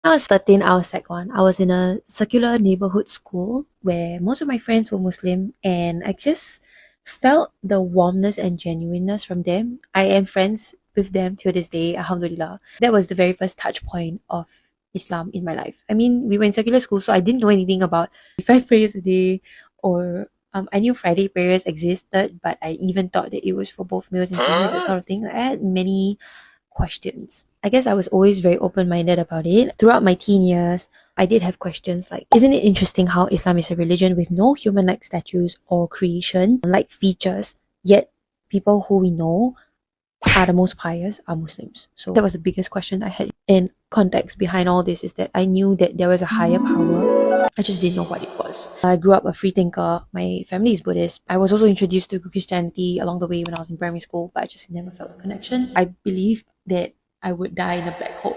I was 13, I was Sec 1. I was in a secular neighborhood school where most of my friends were Muslim, and I just felt the warmness and genuineness from them. I am friends with them till this day, alhamdulillah. That was the very first touch point of Islam in my life. I mean, we were in secular school, so I didn't know anything about 5 prayers a day, or I knew Friday prayers existed, but I even thought that it was for both males and females, that sort of thing. I had many questions. I guess I was always very open minded about it. Throughout my teen years, I did have questions like, isn't it interesting how Islam is a religion with no human like statues or creation like features, yet people who we know are the most pious are Muslims? So that was the biggest question I had. And context behind all this is that I knew that there was a higher power. I just didn't know what it was. I grew up a free thinker. My family is Buddhist. I was also introduced to Christianity along the way when I was in primary school, but I just never felt a connection. I believed that I would die in a black hole.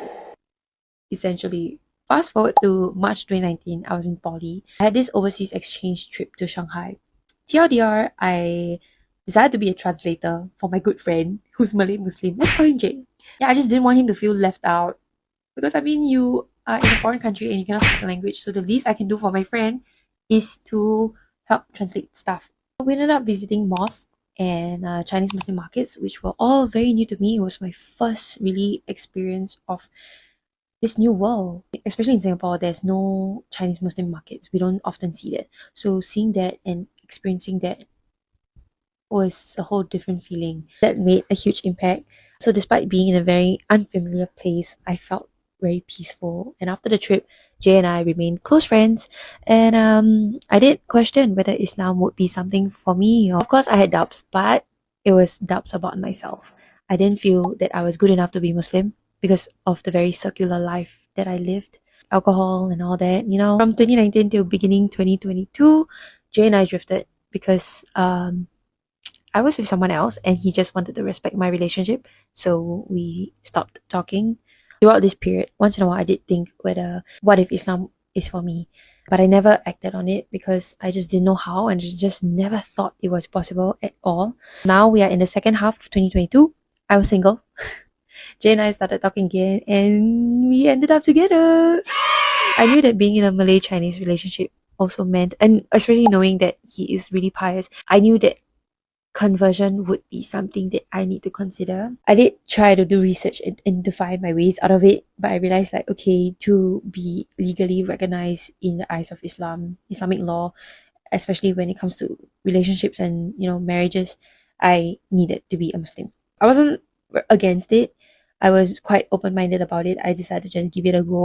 Essentially, fast forward to March 2019, I was in poly. I had this overseas exchange trip to Shanghai. TLDR, I decided to be a translator for my good friend who's Malay Muslim. Let's call him Jay. Yeah, I just didn't want him to feel left out because I mean, you are in a foreign country and you cannot speak the language. So the least I can do for my friend is to help translate stuff. We ended up visiting mosques and Chinese Muslim markets, which were all very new to me. It was my first really experience of this new world. Especially in Singapore, there's no Chinese Muslim markets. We don't often see that. So seeing that and experiencing that was a whole different feeling that made a huge impact. So despite being in a very unfamiliar place, I felt very peaceful. And after the trip, Jay and I remained close friends. And I did question whether Islam would be something for me. Of course, I had doubts, but it was doubts about myself. I didn't feel that I was good enough to be Muslim because of the very secular life that I lived. Alcohol and all that, you know. From 2019 till beginning 2022, Jay and I drifted because I was with someone else and he just wanted to respect my relationship. So we stopped talking. Throughout this period, once in a while I did think whether what if Islam is for me. But I never acted on it because I just didn't know how and just never thought it was possible at all. Now we are in the second half of 2022. I was single. Jay and I started talking again and we ended up together. I knew that being in a Malay-Chinese relationship also meant, and especially knowing that he is really pious, I knew that conversion would be something that I need to consider. I did try to do research and to find my ways out of it, but I realized like, okay, to be legally recognized in the eyes of Islamic law, especially when it comes to relationships and, you know, marriages, I needed to be a Muslim. I wasn't against it. I was quite open-minded about it. I decided to just give it a go.